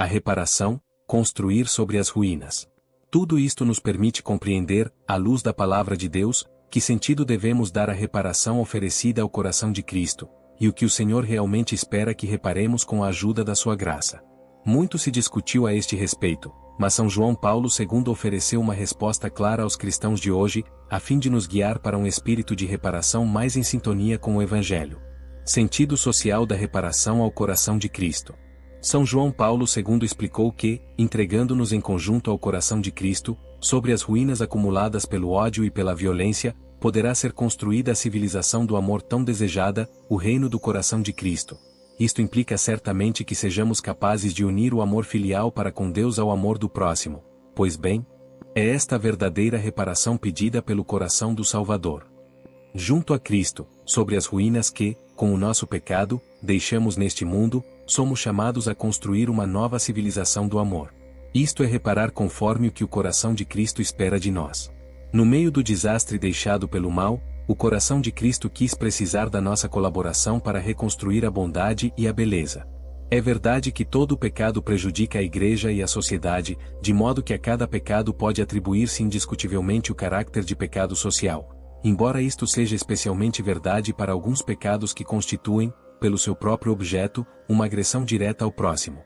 A reparação, construir sobre as ruínas. Tudo isto nos permite compreender, à luz da palavra de Deus, que sentido devemos dar à reparação oferecida ao coração de Cristo, e o que o Senhor realmente espera que reparemos com a ajuda da sua graça. Muito se discutiu a este respeito, mas São João Paulo II ofereceu uma resposta clara aos cristãos de hoje, a fim de nos guiar para um espírito de reparação mais em sintonia com o Evangelho. Sentido social da reparação ao coração de Cristo. São João Paulo II explicou que, entregando-nos em conjunto ao coração de Cristo, sobre as ruínas acumuladas pelo ódio e pela violência, poderá ser construída a civilização do amor tão desejada, o reino do coração de Cristo. Isto implica certamente que sejamos capazes de unir o amor filial para com Deus ao amor do próximo. Pois bem, é esta a verdadeira reparação pedida pelo coração do Salvador. Junto a Cristo, sobre as ruínas que, com o nosso pecado, deixamos neste mundo, somos chamados a construir uma nova civilização do amor. Isto é reparar conforme o que o coração de Cristo espera de nós. No meio do desastre deixado pelo mal, o coração de Cristo quis precisar da nossa colaboração para reconstruir a bondade e a beleza. É verdade que todo pecado prejudica a Igreja e a sociedade, de modo que a cada pecado pode atribuir-se indiscutivelmente o caráter de pecado social, embora isto seja especialmente verdade para alguns pecados que constituem, pelo seu próprio objeto, uma agressão direta ao próximo.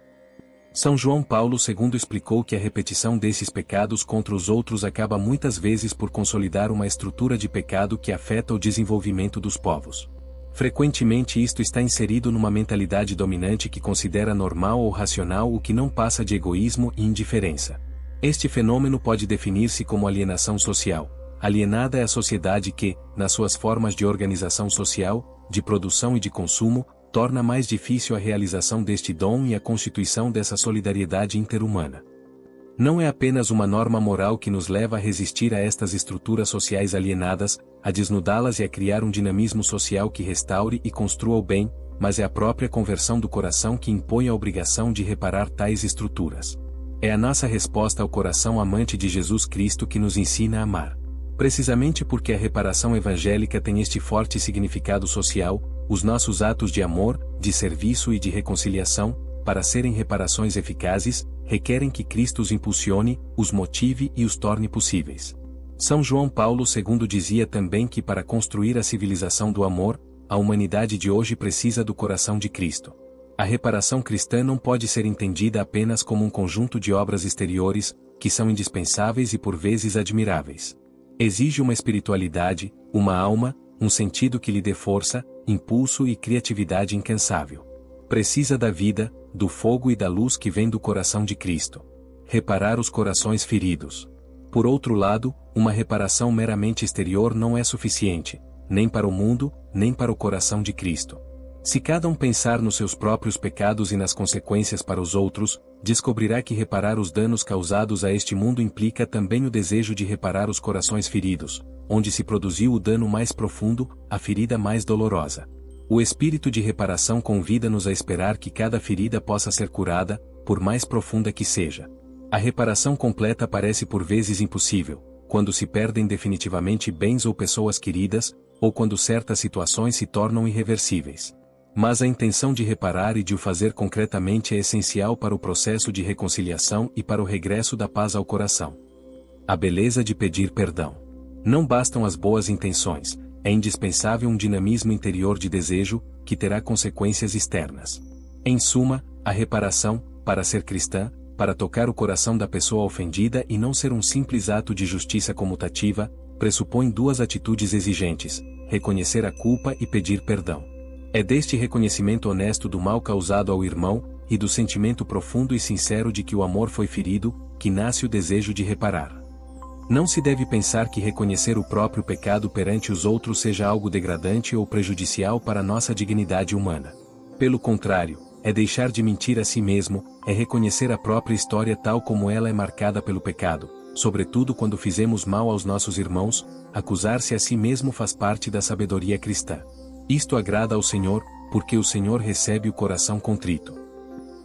São João Paulo II explicou que a repetição desses pecados contra os outros acaba muitas vezes por consolidar uma estrutura de pecado que afeta o desenvolvimento dos povos. Frequentemente isto está inserido numa mentalidade dominante que considera normal ou racional o que não passa de egoísmo e indiferença. Este fenômeno pode definir-se como alienação social. Alienada é a sociedade que, nas suas formas de organização social, de produção e de consumo, torna mais difícil a realização deste dom e a constituição dessa solidariedade interhumana. Não é apenas uma norma moral que nos leva a resistir a estas estruturas sociais alienadas, a desnudá-las e a criar um dinamismo social que restaure e construa o bem, mas é a própria conversão do coração que impõe a obrigação de reparar tais estruturas. É a nossa resposta ao coração amante de Jesus Cristo que nos ensina a amar. Precisamente porque a reparação evangélica tem este forte significado social, os nossos atos de amor, de serviço e de reconciliação, para serem reparações eficazes, requerem que Cristo os impulsione, os motive e os torne possíveis. São João Paulo II dizia também que para construir a civilização do amor, a humanidade de hoje precisa do coração de Cristo. A reparação cristã não pode ser entendida apenas como um conjunto de obras exteriores, que são indispensáveis e por vezes admiráveis. Exige uma espiritualidade, uma alma, um sentido que lhe dê força, impulso e criatividade incansável. Precisa da vida, do fogo e da luz que vem do coração de Cristo. Reparar os corações feridos. Por outro lado, uma reparação meramente exterior não é suficiente, nem para o mundo, nem para o coração de Cristo. Se cada um pensar nos seus próprios pecados e nas consequências para os outros, descobrirá que reparar os danos causados a este mundo implica também o desejo de reparar os corações feridos, onde se produziu o dano mais profundo, a ferida mais dolorosa. O espírito de reparação convida-nos a esperar que cada ferida possa ser curada, por mais profunda que seja. A reparação completa parece por vezes impossível, quando se perdem definitivamente bens ou pessoas queridas, ou quando certas situações se tornam irreversíveis. Mas a intenção de reparar e de o fazer concretamente é essencial para o processo de reconciliação e para o regresso da paz ao coração. A beleza de pedir perdão. Não bastam as boas intenções, é indispensável um dinamismo interior de desejo, que terá consequências externas. Em suma, a reparação, para ser cristã, para tocar o coração da pessoa ofendida e não ser um simples ato de justiça comutativa, pressupõe duas atitudes exigentes: reconhecer a culpa e pedir perdão. É deste reconhecimento honesto do mal causado ao irmão, e do sentimento profundo e sincero de que o amor foi ferido, que nasce o desejo de reparar. Não se deve pensar que reconhecer o próprio pecado perante os outros seja algo degradante ou prejudicial para nossa dignidade humana. Pelo contrário, é deixar de mentir a si mesmo, é reconhecer a própria história tal como ela é marcada pelo pecado, sobretudo quando fizemos mal aos nossos irmãos. Acusar-se a si mesmo faz parte da sabedoria cristã. Isto agrada ao Senhor, porque o Senhor recebe o coração contrito.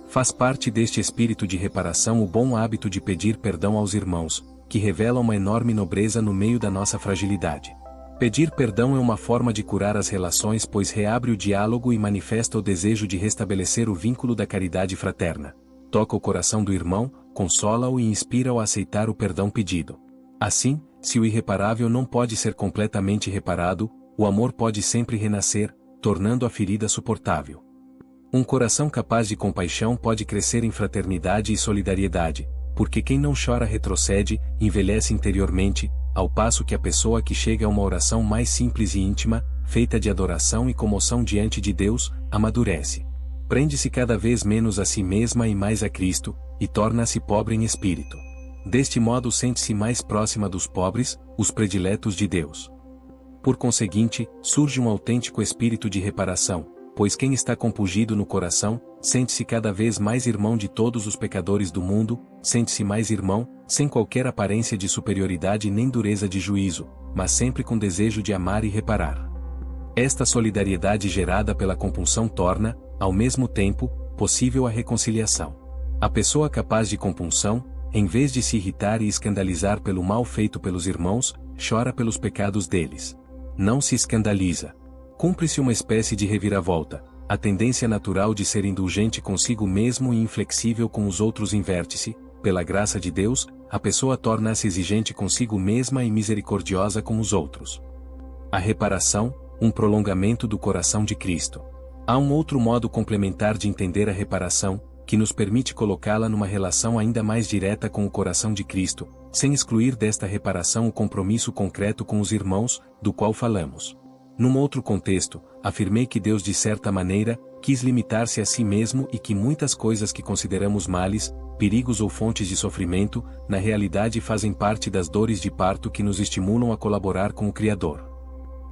Faz parte deste espírito de reparação o bom hábito de pedir perdão aos irmãos, que revela uma enorme nobreza no meio da nossa fragilidade. Pedir perdão é uma forma de curar as relações, pois reabre o diálogo e manifesta o desejo de restabelecer o vínculo da caridade fraterna. toca o coração do irmão, consola-o e inspira-o a aceitar o perdão pedido. Assim, se o irreparável não pode ser completamente reparado, o amor pode sempre renascer, tornando a ferida suportável. Um coração capaz de compaixão pode crescer em fraternidade e solidariedade, porque quem não chora retrocede, envelhece interiormente, ao passo que a pessoa que chega a uma oração mais simples e íntima, feita de adoração e comoção diante de Deus, amadurece. Prende-se cada vez menos a si mesma e mais a Cristo, e torna-se pobre em espírito. Deste modo sente-se mais próxima dos pobres, os prediletos de Deus. Por conseguinte, surge um autêntico espírito de reparação, pois quem está compungido no coração, sente-se cada vez mais irmão de todos os pecadores do mundo, sente-se mais irmão, sem qualquer aparência de superioridade nem dureza de juízo, mas sempre com desejo de amar e reparar. Esta solidariedade gerada pela compunção torna, ao mesmo tempo, possível a reconciliação. A pessoa capaz de compunção, em vez de se irritar e escandalizar pelo mal feito pelos irmãos, chora pelos pecados deles. Não se escandaliza. Cumpre-se uma espécie de reviravolta. A tendência natural de ser indulgente consigo mesmo e inflexível com os outros inverte-se. Pela graça de Deus, a pessoa torna-se exigente consigo mesma e misericordiosa com os outros. A reparação, um prolongamento do coração de Cristo. Há um outro modo complementar de entender a reparação, que nos permite colocá-la numa relação ainda mais direta com o coração de Cristo, sem excluir desta reparação o compromisso concreto com os irmãos, do qual falamos. Num outro contexto, afirmei que Deus de certa maneira, quis limitar-se a si mesmo e que muitas coisas que consideramos males, perigos ou fontes de sofrimento, na realidade fazem parte das dores de parto que nos estimulam a colaborar com o Criador.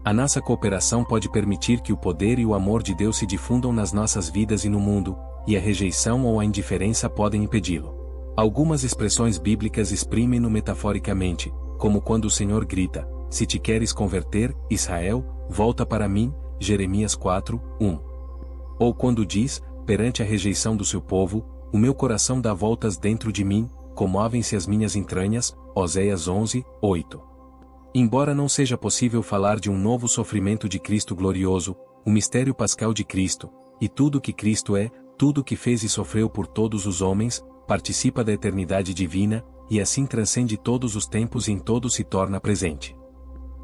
A nossa cooperação pode permitir que o poder e o amor de Deus se difundam nas nossas vidas e no mundo, e a rejeição ou a indiferença podem impedi-lo. Algumas expressões bíblicas exprimem-no metaforicamente, como quando o Senhor grita: "Se te queres converter, Israel, volta para mim", Jeremias 4:1. Ou quando diz, perante a rejeição do seu povo: "O meu coração dá voltas dentro de mim, comovem-se as minhas entranhas", Oséias 11:8. Embora não seja possível falar de um novo sofrimento de Cristo glorioso, o mistério pascal de Cristo, e tudo que Cristo é, tudo que fez e sofreu por todos os homens, participa da eternidade divina, e assim transcende todos os tempos e em todos se torna presente.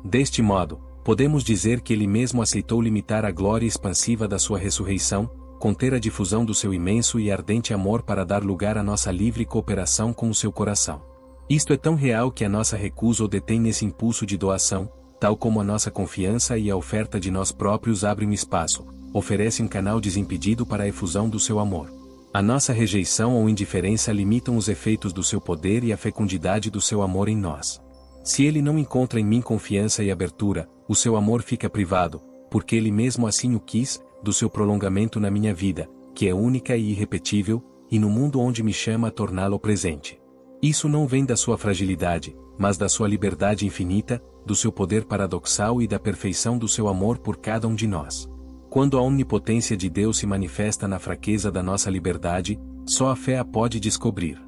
Deste modo, podemos dizer que ele mesmo aceitou limitar a glória expansiva da sua ressurreição, conter a difusão do seu imenso e ardente amor para dar lugar à nossa livre cooperação com o seu coração. Isto é tão real que a nossa recusa o detém nesse impulso de doação, tal como a nossa confiança e a oferta de nós próprios abrem um espaço, oferece um canal desimpedido para a efusão do seu amor. A nossa rejeição ou indiferença limitam os efeitos do seu poder e a fecundidade do seu amor em nós. Se ele não encontra em mim confiança e abertura, o seu amor fica privado, porque ele mesmo assim o quis, do seu prolongamento na minha vida, que é única e irrepetível, e no mundo onde me chama a torná-lo presente. Isso não vem da sua fragilidade, mas da sua liberdade infinita, do seu poder paradoxal e da perfeição do seu amor por cada um de nós. Quando a onipotência de Deus se manifesta na fraqueza da nossa liberdade, só a fé a pode descobrir.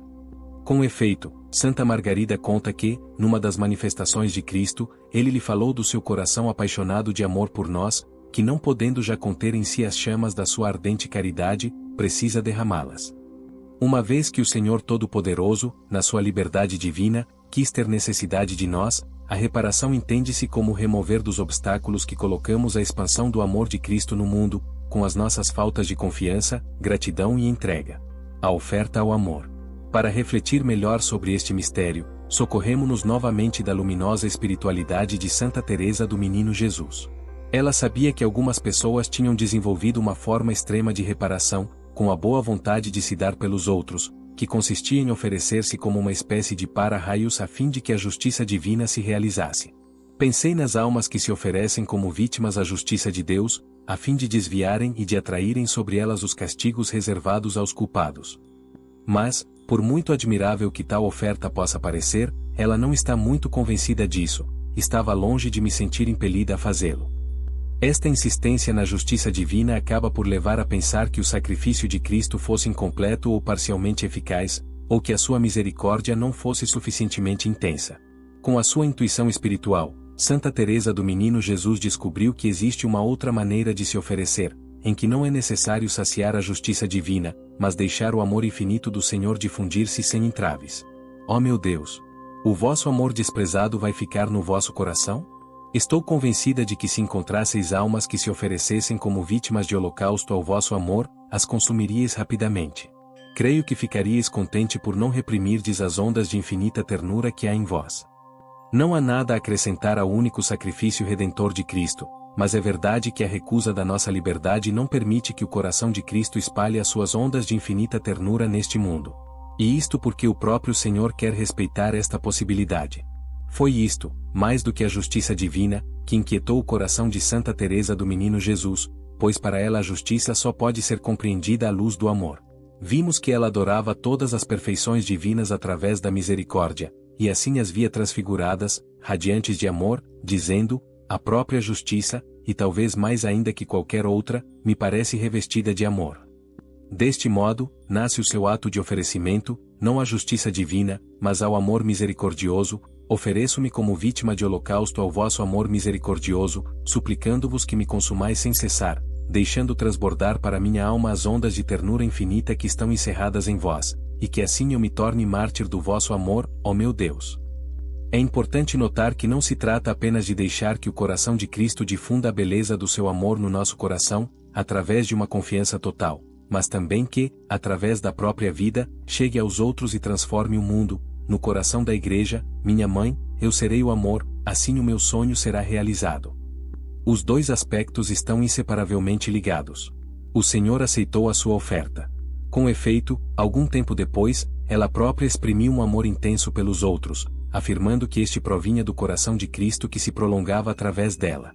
Com efeito, Santa Margarida conta que, numa das manifestações de Cristo, ele lhe falou do seu coração apaixonado de amor por nós, que não podendo já conter em si as chamas da sua ardente caridade, precisa derramá-las. Uma vez que o Senhor Todo-Poderoso, na sua liberdade divina, quis ter necessidade de nós, a reparação entende-se como o remover dos obstáculos que colocamos à expansão do amor de Cristo no mundo, com as nossas faltas de confiança, gratidão e entrega. A oferta ao amor. Para refletir melhor sobre este mistério, socorremo-nos novamente da luminosa espiritualidade de Santa Teresa do Menino Jesus. Ela sabia que algumas pessoas tinham desenvolvido uma forma extrema de reparação, com a boa vontade de se dar pelos outros, que consistia em oferecer-se como uma espécie de para-raios a fim de que a justiça divina se realizasse. Pensei nas almas que se oferecem como vítimas à justiça de Deus, a fim de desviarem e de atraírem sobre elas os castigos reservados aos culpados. Mas, por muito admirável que tal oferta possa parecer, ela não está muito convencida disso, estava longe de me sentir impelida a fazê-lo. Esta insistência na justiça divina acaba por levar a pensar que o sacrifício de Cristo fosse incompleto ou parcialmente eficaz, ou que a sua misericórdia não fosse suficientemente intensa. Com a sua intuição espiritual, Santa Teresa do Menino Jesus descobriu que existe uma outra maneira de se oferecer, em que não é necessário saciar a justiça divina, mas deixar o amor infinito do Senhor difundir-se sem entraves. Ó meu Deus! O vosso amor desprezado vai ficar no vosso coração? Estou convencida de que se encontrasseis almas que se oferecessem como vítimas de holocausto ao vosso amor, as consumiríeis rapidamente. Creio que ficaríeis contente por não reprimirdes as ondas de infinita ternura que há em vós. Não há nada a acrescentar ao único sacrifício redentor de Cristo, mas é verdade que a recusa da nossa liberdade não permite que o coração de Cristo espalhe as suas ondas de infinita ternura neste mundo. E isto porque o próprio Senhor quer respeitar esta possibilidade. Foi isto, mais do que a justiça divina, que inquietou o coração de Santa Teresa do Menino Jesus, pois para ela a justiça só pode ser compreendida à luz do amor. Vimos que ela adorava todas as perfeições divinas através da misericórdia, e assim as via transfiguradas, radiantes de amor, dizendo: a própria justiça, e talvez mais ainda que qualquer outra, me parece revestida de amor. Deste modo, nasce o seu ato de oferecimento, não à justiça divina, mas ao amor misericordioso. Ofereço-me como vítima de holocausto ao vosso amor misericordioso, suplicando-vos que me consumais sem cessar, deixando transbordar para minha alma as ondas de ternura infinita que estão encerradas em vós, e que assim eu me torne mártir do vosso amor, ó meu Deus. É importante notar que não se trata apenas de deixar que o coração de Cristo difunda a beleza do seu amor no nosso coração, através de uma confiança total, mas também que, através da própria vida, chegue aos outros e transforme o mundo. No coração da Igreja, minha mãe, eu serei o amor, assim o meu sonho será realizado. Os dois aspectos estão inseparavelmente ligados. O Senhor aceitou a sua oferta. Com efeito, algum tempo depois, ela própria exprimiu um amor intenso pelos outros, afirmando que este provinha do coração de Cristo que se prolongava através dela.